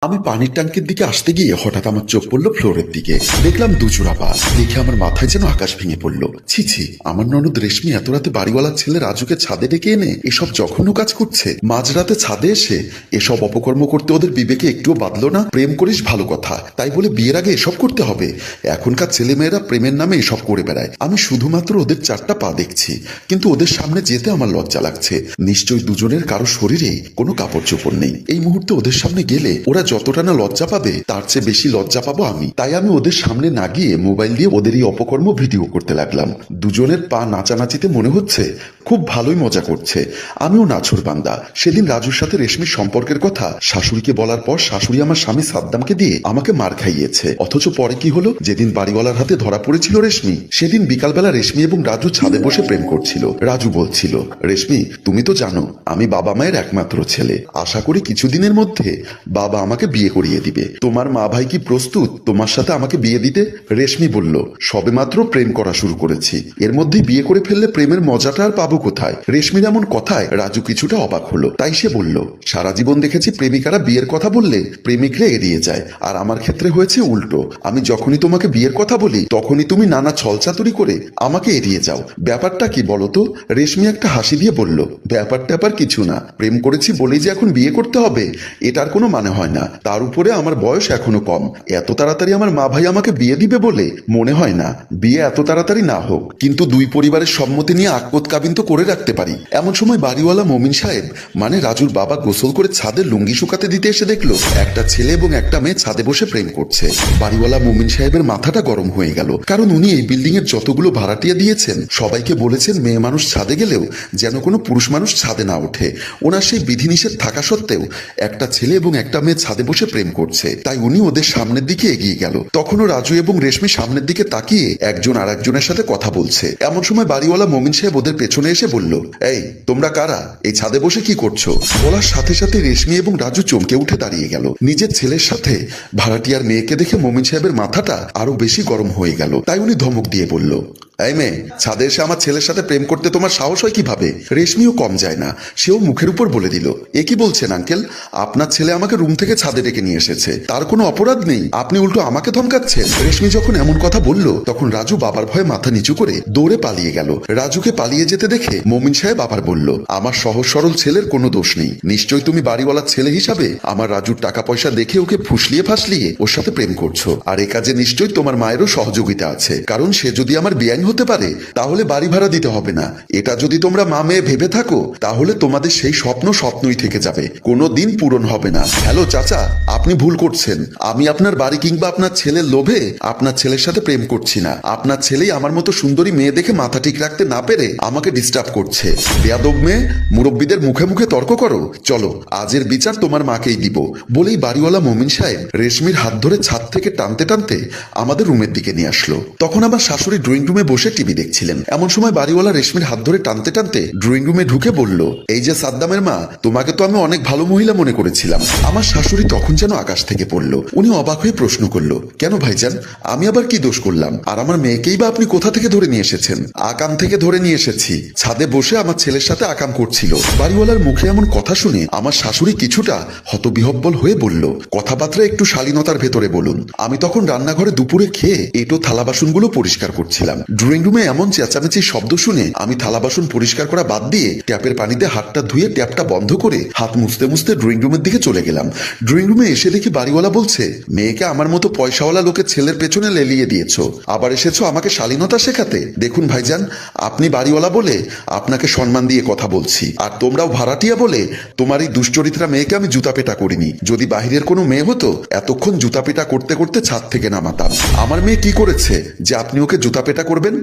আমি পানির ট্যাঙ্কের দিকে আসতে গিয়ে হঠাৎ আমার চোখ পড়লো ফ্লোরের দিকে। দেখলাম দুজোড়া পা। দেখে আমার মাথায় যেন আকাশ ভেঙে পড়লো। ছি ছি, আমার ননদ রেশমি এত রাতে বাড়িওয়ালার ছেলে রাজুকে ছাদে ডেকে এনে এসব জঘন্য কাজ করছে। মাঝরাতে ছাদে এসে এসব অপকর্ম করতে ওদের বিবেকে একটুও বাঁধলো না। প্রেম করিস ভালো কথা, তাই বলে বিয়ের আগে এসব করতে হবে? এখনকার ছেলেমেয়েরা প্রেমের নামে এসব করে বেড়ায়। আমি শুধুমাত্র ওদের চারটা পা দেখছি, কিন্তু ওদের সামনে যেতে আমার লজ্জা লাগছে। নিশ্চয়ই দুজনের কারো শরীরে কোনো কাপড় চোপড় নেই। এই মুহূর্তে ওদের সামনে গেলে ওরা যতটা না লজ্জা পাবে তার চেয়ে বেশি লজ্জা পাবো আমি। তাই আমি ওদের সামনে না গিয়ে মোবাইল দিয়ে ওদের এই অপকর্ম ভিডিও করতে লাগলাম। দুজনের পা নাচানাচিতে মনে হচ্ছে খুব ভালোই মজা করছে। আমিও নাছর বান্দা। সেদিন রাজুর সাথে রেশমির সম্পর্কের কথা শাশুড়িকে বলার পর শাশুড়ি আমার স্বামী সাদ্দামকে দিয়ে আমাকে মার খাইয়েছে। অথচ পরে কি হলো, যেদিন বাড়িওয়ালার হাতে ধরা পড়েছিল রেশমি, সেদিন বিকালবেলা রেশমি এবং রাজু ছাদে বসে প্রেম করছিল। রাজু বলছিল, রেশমি তুমি তো জানো আমি বাবা মায়ের একমাত্র ছেলে, আশা করি কিছুদিনের মধ্যে বাবা আমাকে বিয়ে করিয়ে দিবে। তোমার মা ভাই কি প্রস্তুত তোমার সাথে আমাকে বিয়ে দিতে? রেশমি বলল, সবেমাত্র প্রেম করা শুরু করেছি, এর মধ্যেই বিয়ে করে ফেললে প্রেমের মজাটা আর পাবো কোথায়? রেশমির এমন কথায় রাজু কিছুটা অবাক হলো। তাই সে বলল, সারা জীবন দেখেছি প্রেমিকারা বিয়ের কথা বললে প্রেমিকরা এড়িয়ে যায়, আর আমার ক্ষেত্রে হয়েছে উল্টো। আমি যখনই তোমাকে বিয়ের কথা বলি তখনই তুমি নানা ছলচাতুরি করে আমাকে এড়িয়ে যাও। ব্যাপারটা কি বলো তো? রেশমি একটা হাসি দিয়ে বলল, ব্যাপারটা আবার কিছু না, প্রেম করেছি বলেই যে এখন বিয়ে করতে হবে এটার কোনো মানে হয় না। তার উপরে আমার বয়স এখনো কম, এত তাড়াতাড়ি আমার মা ভাই আমাকে বিয়ে দিবে বলে মনে হয় না। বিয়ে এত তাড়াতাড়ি না হোক, কিন্তু দুই পরিবারের সম্মতি নিয়ে আকপত কাবিন তো করে রাখতে পারি। এমন সময় বাড়িওয়ালা মমিন সাহেব মানে রাজুর বাবা গোসল করে ছাদের লুঙ্গি শুকাতে দিতে এসে দেখলো একটা ছেলে এবং একটা মেয়ে ছাদে বসে প্রেম করছে। বাড়িওয়ালা মমিন সাহেবের মাথাটা গরম হয়ে গেল, কারণ উনি এই বিল্ডিং এর যতগুলো ভাড়াটিয়া দিয়েছেন সবাইকে বলেছেন মেয়ে মানুষ ছাদে গেলেও যেন কোনো পুরুষ মানুষ ছাদে না ওঠে। ওনার সেই বিধিনিষেধ থাকা সত্ত্বেও একটা ছেলে এবং একটা মেয়ে ছাদে বসে প্রেম করছে, তাই উনি ওদের সামনের দিকে এগিয়ে গেল। তখনও রাজু এবং রেশমি সামনের দিকে তাকিয়ে একজন আর একজনের সাথে কথা বলছে। এমন সময় বাড়িওয়ালা মমিন সাহেব ওদের পেছনে এসে বলল, এই তোমরা কারা, এই ছাদে বসে কি করছো? বলার সাথে সাথে রেশমি এবং রাজু চমকে উঠে দাঁড়িয়ে গেল। নিজের ছেলের সাথে ভাড়াটিয়ার মেয়েকে দেখে মমিন সাহেবের মাথাটা আরো বেশি গরম হয়ে গেল। তাই উনি ধমক দিয়ে বলল, এই মেয়ে, ছাদে এসে আমার ছেলের সাথে প্রেম করতে তোমার সাহস হয় কিভাবে? রেশমিও কম যায় না, সেও মুখের উপর বলে দিল, এ কি বলছেন আঙ্কেল? আপনার ছেলে আমাকে রুম থেকে ছাদে ডেকে নিয়ে এসেছে, তার কোনো অপরাধ নেই, আপনি উল্টো আমাকে ধমকাচ্ছেন। রেশমি যখন এমন কথা বলল তখন রাজু বাবার ভয়ে মাথা নিচু করে দৌড়ে পালিয়ে গেল। রাজুকে পালিয়ে যেতে দেখে মমিন সাহেব আবার বলল, আমার সহজ সরল ছেলের কোনো দোষ নেই, নিশ্চয়ই তুমি বাড়িওয়ালার ছেলে হিসাবে আমার রাজুর টাকা পয়সা দেখে ওকে ফুসলিয়ে ফাসলিয়ে ওর সাথে প্রেম করছো। আর এ কাজে নিশ্চয়ই তোমার মায়েরও সহযোগিতা আছে, কারণ সে যদি আমার বেআইন হতে পারে তাহলে বাড়ি ভাড়া দিতে হবে না। এটা যদি তোমরা মা মেয়ে ভেবে থাকো তাহলে তোমাদের সেই স্বপ্ন স্বপ্নই থেকে যাবে, কোনো দিন পূরণ হবে না। হ্যালো চাচা, আপনি ভুল করছেন, আমি আপনার বাড়ি কিংবা আপনার ছেলের লোভে আপনার ছেলের সাথে প্রেম করছি না। আপনার ছেলেই আমার মতো সুন্দরী মেয়ে দেখে মাথা ঠিক রাখতে না পেরে আমাকে ডিস্টার্ব করছে। বেয়াদব মেয়ে, মুরব্বীদের মুখে মুখে তর্ক করো, চলো আজের বিচার তোমার মাকেই দিব। বলেই বাড়িওয়ালা মমিন সাহেব রেশমির হাত ধরে ছাদ থেকে টানতে টানতে আমাদের রুমের দিকে নিয়ে আসলো। তখন আমার শাশুড়ি ড্রয়িং রুমে বসে টিভি দেখছিলেন। এমন সময় বাড়িওয়ালা রেশমির হাত ধরে টানতে টানতে ড্রয়িং রুমে ঢুকে বলল, এই যে সাদ্দামের মা, তোমাকে তো আমি অনেক ভালো মহিলা মনে করেছিলাম। আমার শাশুড়ি তখন যেন আকাশ থেকে পড়ল। উনি অবাক হয়ে প্রশ্ন করলো, কেন ভাইজান, আমি আবার কি দোষ করলাম? আর আমার মেয়েকেই বা আপনি কোথা থেকে ধরে নিয়ে এসেছেন? আকাম থেকে ধরে নিয়ে এসেছি, ছাদে বসে আমার ছেলের সাথে আকাম করছিল। বাড়িওয়ালার মুখে এমন কথা শুনে আমার শাশুড়ি কিছুটা হতবিহব্বল হয়ে বলল, কথাবার্তা একটু শালীনতার ভেতরে বলুন। আমি তখন রান্নাঘরে দুপুরে খেয়ে এটো থালা বাসনগুলো পরিষ্কার করছিলাম। ড্রয়িং রুমে এমন চেঁচামেচির শব্দ শুনে আমি থালা বাসন পরিষ্কার করা বাদ দিয়ে ট্যাপের পানিতে হাতটা ধুয়ে ট্যাপটা বন্ধ করে হাত মুছতে মুছতে ড্রয়িং রুমের দিকে চলে গেলাম। ড্রয়িং রুমে এসে দেখি বাড়িওয়ালা বলছে, মেয়েকে আমার মতো পয়সাওয়ালা লোকের ছেলের পেছনে লেলিয়ে দিয়েছো, আবার এসেছো আমাকে শালীনতা শেখাতে। দেখুন ভাইজান, আপনি বাড়িওয়ালা বলে আপনাকে সম্মান দিয়ে কথা বলছি, আর তোমরাও ভাড়াটিয়া বলে তোমার এই দুশ্চরিত্রা মেয়েকে আমি জুতা পেটা করিনি। যদি বাহিরের কোনো মেয়ে হতো এতক্ষণ জুতা পেটা করতে করতে ছাদ থেকে নামাতাম। আমার মেয়ে কি করেছে যে আপনি ওকে জুতা পেটা করবেন?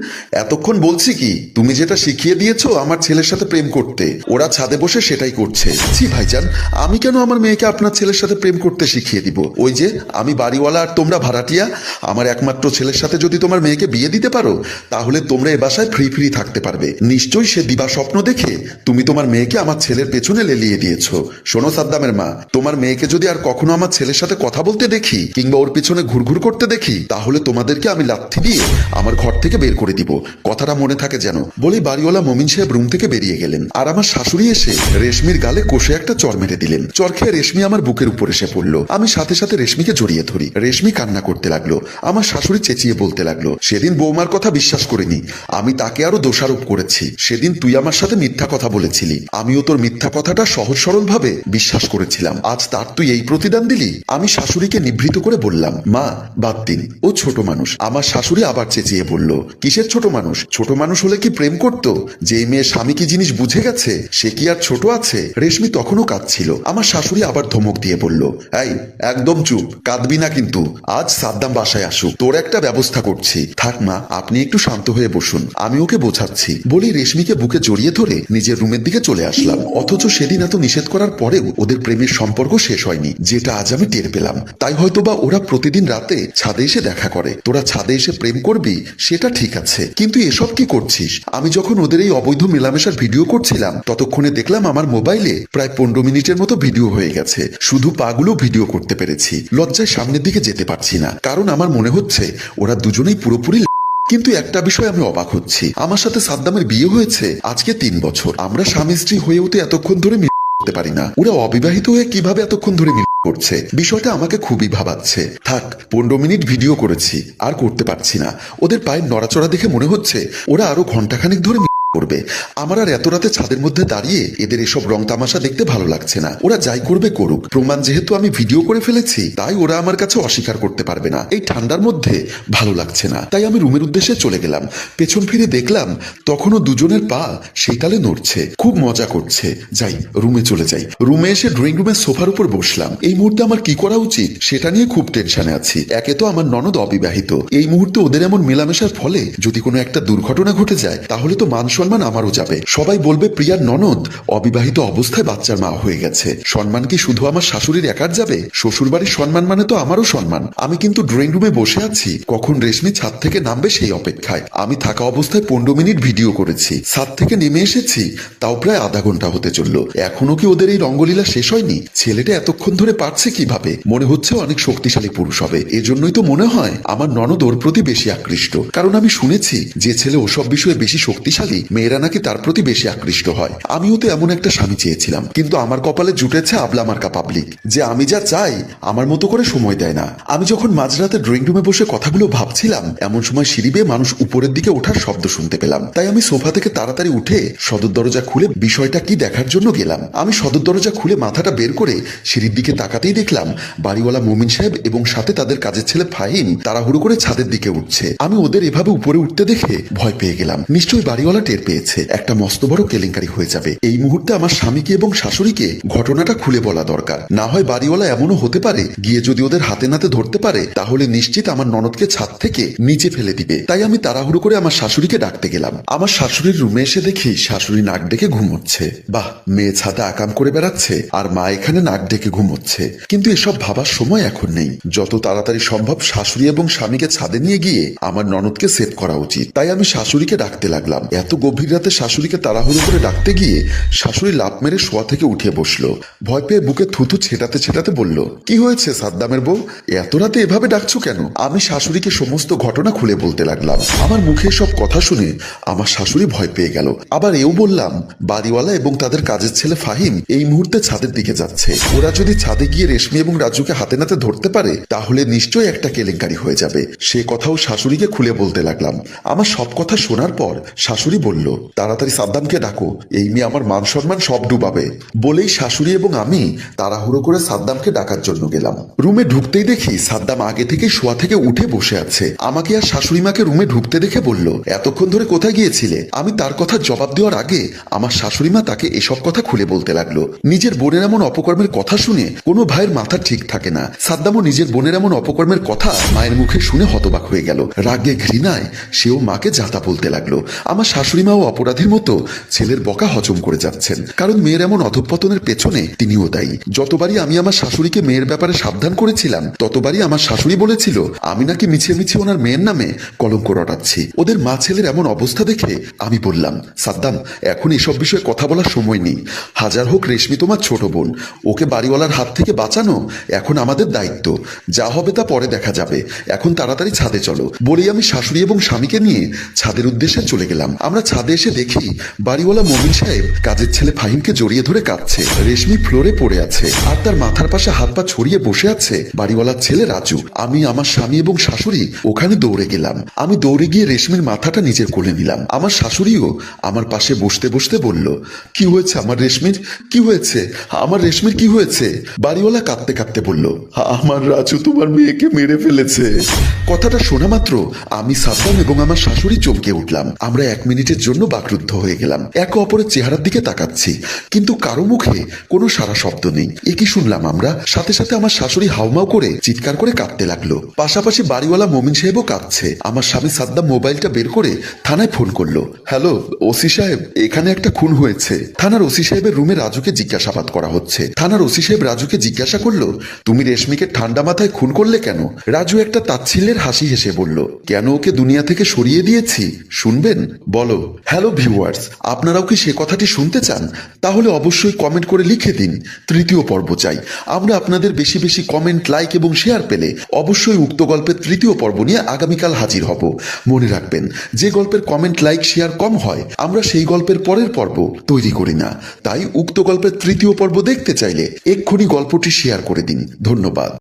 এতক্ষণ বলছি কি, তুমি যেটা শিখিয়ে দিয়েছো আমার ছেলের সাথে প্রেম করতে, ওরা ছাদে বসে সেটাই করছে। ছি ভাইজান, আমি কেন আমার মেয়েকে আপনার ছেলের সাথে প্রেম করতে শিখিয়ে দিব? ওই যে আমি বাড়িওয়ালা আর তোমরা ভাড়াটিয়া, আমার একমাত্র ছেলের সাথে যদি তোমার মেয়েকে বিয়ে দিতে পারো তাহলে তোমরা এ বাসায় ফ্রি ফ্রি থাকতে পারবে। নিশ্চয়ই সে দিবা স্বপ্ন দেখে তুমি তোমার মেয়েকে আমার ছেলের পেছনে লেলিয়ে দিয়েছো। শোনো সাদ্দামের মা, তোমার মেয়েকে যদি আর কখনো আমার ছেলের সাথে কথা বলতে দেখি কিংবা ওর পিছনে ঘুরঘুর করতে দেখি তাহলে তোমাদেরকে আমি লাথি দিয়ে আমার ঘর থেকে বের করে দিব, কথাটা মনে থাকে যেন। বলেই বাড়িওয়ালা মমিন সাহেব রুম থেকে বেরিয়ে গেলেন। আর আমার শাশুড়ি এসে রেশমির গালে কষে একটা চর মেরে দিলেন। চর খেয়ে রেশমি আমার বুকের উপরে উপর এসে পড়লো। আমি সাথে সাথে রেশমিকে জড়িয়ে ধরি। রেশমি কান্না করতে লাগলো। আমার শাশুড়ি চেঁচিয়ে বলতে লাগলো, সেদিন বৌমার কথা বিশ্বাস করিনি, আমি তাকে আরো দোষারোপ করেছি। সেদিন তুই আমার সাথে মিথ্যা কথা বলেছিলি, আমিও তোর মিথ্যা কথাটা সহজ সরল ভাবে বিশ্বাস করেছিলাম। আজ তার তুই এই প্রতিদান দিলি। আমি শাশুড়িকে নিভৃত করে বললাম, মা বাদ দিন, ও ছোট মানুষ। আমার শাশুড়ি আবার চেঁচিয়ে বলল, কিসের ছোট মানুষ? ছোট মানুষ হলে কি প্রেম করতো? যে মেয়ে স্বামী কি জিনিস বুঝে গেছে সে কি আর ছোট আছে? রেশমি তখনও কাঁদছিল। আমার শাশুড়ি আবার ধমক দিয়ে বলল, এই একদম চুপ, কাঁদবি না কিন্তু। আজ সাদ্দাম বাসায় আসুক, তোর একটা ব্যবস্থা করছি। থাক মা, আপনি একটু শান্ত হয়ে বসুন, আমি ওকে বোঝাচ্ছি। বলেই রেশমিকে বুকে জড়িয়ে ধরে নিজের রুমের দিকে চলে আসলাম। অথচ সেদিন এত নিষেধ করার পরেও ওদের প্রেমের সম্পর্ক শেষ হয়নি, যেটা আজ আমি টের পেলাম। তাই হয়তোবা ওরা প্রতিদিন রাতে ছাদে এসে দেখা করে। তোরা ছাদে এসে প্রেম করবি সেটা ঠিক আছে, কিন্তু এসব কি করছিস? আমি যখন ওদের এই অবৈধ মেলামেশার ভিডিও করছিলাম ততক্ষণে দেখলাম আমার মোবাইলে প্রায় 15 মিনিটের মতো ভিডিও হয়ে গেছে। শুধু পাগুলো ভিডিও করতে পেরেছি, লজ্জায় সামনের দিকে যেতে পারছি না, কারণ আমার মনে হচ্ছে ওরা দুজনেই পুরোপুরি। কিন্তু একটা বিষয় আমি অবাক হচ্ছি, আমার সাথে সাদ্দামের বিয়ে হয়েছে আজকে 3 বছর। আমরা স্বামী স্ত্রী হয়েও তো এতক্ষণ ধরে করতে পারি না, ওরা অবিবাহিত হয়ে কিভাবে এতক্ষণ ধরে করছে? বিষয়টা আমাকে খুবই ভাবাচ্ছে। থাক, 15 মিনিট ভিডিও করেছি, আর করতে পারছি না। ওদের পায়ের নড়াচড়া দেখে মনে হচ্ছে ওরা আরো ঘন্টাখানেক ধরে করবে। আমার আর এত রাতে ছাদের মধ্যে দাঁড়িয়ে এদের এসব রং তামাশা দেখতে ভালো লাগছে না। ওরা যাই করবে করুক, প্রমাণ যেহেতু আমি ভিডিও করে ফেলেছি তাই ওরা আমার কাছে অস্বীকার করতে পারবে না। এই ঠান্ডার মধ্যে ভালো লাগছে না, তাই আমি রুমের উদ্দেশ্যে চলে গেলাম। পেছন ফিরে দেখলাম তখনও দুজনের পা সেই তালে নড়ছে, খুব মজা করছে। যাই, রুমে চলে যাই। রুমে এসে ড্রয়িং রুমের সোফার উপর বসলাম। এই মুহূর্তে আমার কি করা উচিত সেটা নিয়ে খুব টেনশনে আছি। একে তো আমার ননদ অবিবাহিত, এই মুহূর্তে ওদের এমন মেলামেশার ফলে যদি কোনো একটা দুর্ঘটনা ঘটে যায় তাহলে তো মান সম্মান আমারও যাবে। সবাই বলবে প্রিয়ার ননদ অবিবাহিত অবস্থায় বাচ্চার মা হয়ে গেছে। সম্মান কি শুধু আমার শাশুড়ির একার যাবে? শ্বশুর বাড়ির সম্মান মানে তো আমারও সম্মান। আমি কিন্তু ড্রয়িং রুমে বসে আছি, কখন রেশমি ছাদ থেকে নামবে সেই অপেক্ষায়। আমি থাকা অবস্থায় 15 মিনিট ভিডিও করেছি, ছাদ থেকে নেমে এসেছি তাও প্রায় আধা ঘন্টা হতে চললো। এখনো কি ওদের এই রঙ্গলীলা শেষ হয়নি? ছেলেটা এতক্ষণ ধরে পারছে কিভাবে? মনে হচ্ছে অনেক শক্তিশালী পুরুষ হবে। এজন্যই তো মনে হয় আমার ননদ ওর প্রতি বেশি আকৃষ্ট, কারণ আমি শুনেছি যে ছেলে ওসব বিষয়ে বেশি শক্তিশালী মেয়েরা নাকি তার প্রতি বেশি আকৃষ্ট হয়। আমিও তো এমন একটা স্বামী চেয়েছিলাম, কিন্তু আমার কপালে জুটেছে আবলা মার্কা পাবলিক, যে আমি যা চাই আমার মতো করে সময় দেয় না। আমি যখন মাঝরাতে ড্রয়িং রুমে বসে কথাগুলো ভাবছিলাম এমন সময় সিঁড়ি বেয়ে মানুষ উপরের দিকে ওঠার শব্দ শুনতে পেলাম। তাই আমি সোফা থেকে তাড়াতাড়ি উঠে সদর দরজা খুলে বিষয়টা কি দেখার জন্য গেলাম। আমি সদর দরজা খুলে মাথাটা বের করে সিঁড়ির দিকে তাকাতেই দেখলাম বাড়িওয়ালা মুমিন সাহেব এবং সাথে তাদের কাজের ছেলে ফাহিম তাড়াহুড়ো করে ছাদের দিকে উঠছে। আমি ওদের এভাবে উপরে উঠতে দেখে ভয় পেয়ে গেলাম। নিশ্চয়ই বাড়িওয়ালা টের পেয়েছে, একটা মস্ত বড় কেলেঙ্কারি হয়ে যাবে। এই মুহূর্তে আমার স্বামীকে এবং শাশুড়িকে ঘটনাটা খুলে বলা দরকার। না হয় বাড়িওয়ালা এমনও হতে পারে গিয়ে যদি ওদের হাতে নাতে ধরতে পারে তাহলে নিশ্চিত আমার ননদকে ছাদ থেকে নিচে ফেলে দিবে। তাই আমি তাড়াহুড়ো করে আমার শাশুড়িকে ডাকতে গেলাম। আমার শাশুড়ির রুমে এসে দেখি শাশুড়ি নাক ডেকে ঘুমোচ্ছে। বাহ, মেয়ে ছাদে আকাম করে বেড়াচ্ছে আর মা এখানে নাক ডেকে ঘুমোচ্ছে। কিন্তু এসব ভাবার সময় এখন নেই। যত তাড়াতাড়ি সম্ভব শাশুড়ি এবং স্বামীকে ছাদে নিয়ে গিয়ে আমার ননদকে সেভ করা উচিত। তাই আমি শাশুড়িকে ডাকতে লাগলাম। এত গভীর রাতে শাশুড়িকে তাড়াহুড়ো করে ডাকতে গিয়ে শাশুড়ি লাফ মেরে শোয়া থেকে উঠে বসলো। ভয় পেয়ে বুকে থুথু ছেটাতে ছেটাতে বলল, কি হয়েছে সাদ্দামের বউ, এত রাতে এভাবে ডাকছো কেন? আমি শাশুড়িকে সমস্ত ঘটনা খুলে বলতে লাগলাম। আমার মুখে সব কথা শুনে আমার শাশুড়ি ভয় পেয়ে গেল। আবার এও বললাম বাড়িওয়ালা এবং তাদের কাজের ছেলে ফাহিম এই মুহূর্তে ছাদের দিকে যাচ্ছে। ওরা যদি ছাদে গিয়ে রেশমি এবং রাজুকে হাতে নাতে ধরতে পারে তাহলে নিশ্চয়ই একটা কেলেঙ্কারি হয়ে যাবে। সে কথাও শাশুড়িকে খুলে বলতে লাগলাম। আমার সব কথা শোনার পর শাশুড়ি বলল, তাড়াতাড়ি সাদ্দামকে ডাকো, এই মেয়ে আমার মান সম্মান সব ডুবাবে। বলেই শাশুড়ি এবং আমি তাড়াহুড়ো করে সাদ্দামকে ডাকার জন্য গেলাম। রুমে ঢুকতেই দেখি সাদ্দাম আগে থেকে শোয়া থেকে উঠে বসে আছে। আমাকে আর শাশুড়ি মাকে রুমে ঢুকতে দেখে বলল, এতক্ষণ ধরে কোথায় গিয়েছিলে? আমি তার কথা জবাব দেওয়ার আগে আমার শাশুড়ি মা তাকে এসব কথা খুলে বলতে লাগলো। নিজের বোনের এমন অপকর্মের কথা শুনে কোনো ভাইয়ের মাথা ঠিক থাকে না। সাদ্দামও নিজের বোনের এমন অপকর্মের কথা মায়ের মুখে শুনে হতবাক হয়ে গেল। রাগে ঘৃণায় সেও মাকে যাতা বলতে লাগলো। আমার শাশুড়ি মাও অপরাধীর মতো ছেলের বকা হজম করে যাচ্ছেন, কারণ মেয়ের এমন অধঃপতনের পেছনে তিনিও দায়ী। যতবারই আমি আমার শাশুড়িকে মেয়ের ব্যাপারে সাবধান করেছিলাম ততবারই আমার শাশুড়ি বলেছিল আমি নাকি মিছিয়ে মিছিয়ে ওনার মেয়ের নামে কলঙ্ক রটাচ্ছি। ওদের মা ছেলের এমন অবস্থা দেখে আমি বললাম, সাদ্দাম এখন এসব বিষয়ে কথা বলার সময় নেই। হাজার হোক রেশমি তোমার ছোট বোন, ওকে বাড়িওয়ালার হাত থেকে বাঁচানো এখন আমাদের দায়িত্ব। যা হবে তা পরে দেখা যাবে, এখন তাড়াতাড়ি ছাদে চলো। বলেই আমি শাশুড়ি এবং স্বামীকে নিয়ে ছাদের উদ্দেশ্যে চলে গেলাম। আমরা ছাদে ছাদে এসে দেখি বাড়িওয়ালা মমিন সাহেব কাজের ছেলে ফাহিমকে জড়িয়ে ধরে কাঁদছে। রেশমি ফ্লোরে পড়ে আছে আর তার মাথার পাশে হাত পা ছড়িয়ে বসে আছে বাড়িওয়ালার ছেলে রাজু। আমি, আমার স্বামী এবং শাশুড়ি ওখানে দৌড়ে গেলাম। আমি দৌড়ে গিয়ে রেশমির মাথাটা নিজের কোলে নিলাম। আমার শাশুড়িও আমার পাশে বসতে বসতে বলল, কি হয়েছে আমার রেশমির, কি হয়েছে আমার রেশমির, কি হয়েছে? বাড়িওয়ালা কাঁদতে কাঁদতে বলল, আমার রাজু তোমার মেয়েকে মেরে ফেলেছে। কথাটা শোনা মাত্র আমি, সাদ্দাম এবং আমার শাশুড়ি চমকে উঠলাম। আমরা 1 মিনিটের জন্য বাকরুদ্ধ হয়ে গেলাম। একে অপরের চেহারার দিকে তাকাচ্ছি, কিন্তু কারো মুখে কোনো সারা শব্দ নেই। এ কি শুনলাম আমরা? সাথে সাথে আমার শাশুড়ি হাউমাউ করে চিৎকার করে কাঁদতে লাগলো। পাশাপাশি বাড়িওয়ালা মমিন সাহেবও কাঁদছে। আমার স্বামী সাদ্দাম মোবাইলটা বের করে থানায় ফোন করলো। হ্যালো ওসি সাহেব, এখানে একটা খুন হয়েছে। থানার ওসি সাহেবের রুমে রাজুকে জিজ্ঞাসাবাদ করা হচ্ছে। থানার ওসি সাহেব রাজুকে জিজ্ঞাসা করলো, তুমি রেশমিকে ঠান্ডা মাথায় খুন করলে কেন? রাজু একটা তাচ্ছিল্যের হাসি হেসে বলল, কেন ওকে দুনিয়া থেকে সরিয়ে দিয়েছি শুনবেন? বলো। হ্যালো ভিউয়ার্স, আপনারাও কি সে কথাটি শুনতে চান? তাহলে অবশ্যই কমেন্ট করে লিখে দিন 3য় পর্ব চাই। আমরা আপনাদের বেশি বেশি কমেন্ট, লাইক এবং শেয়ার পেলে অবশ্যই উক্ত গল্পের 3য় পর্ব নিয়ে আগামীকাল হাজির হব। মনে রাখবেন, যে গল্পের কমেন্ট, লাইক, শেয়ার কম হয় আমরা সেই গল্পের পরের পর্ব তৈরি করি না। তাই উক্ত গল্পের 3য় পর্ব দেখতে চাইলে এক্ষুনি গল্পটি শেয়ার করে দিন। ধন্যবাদ।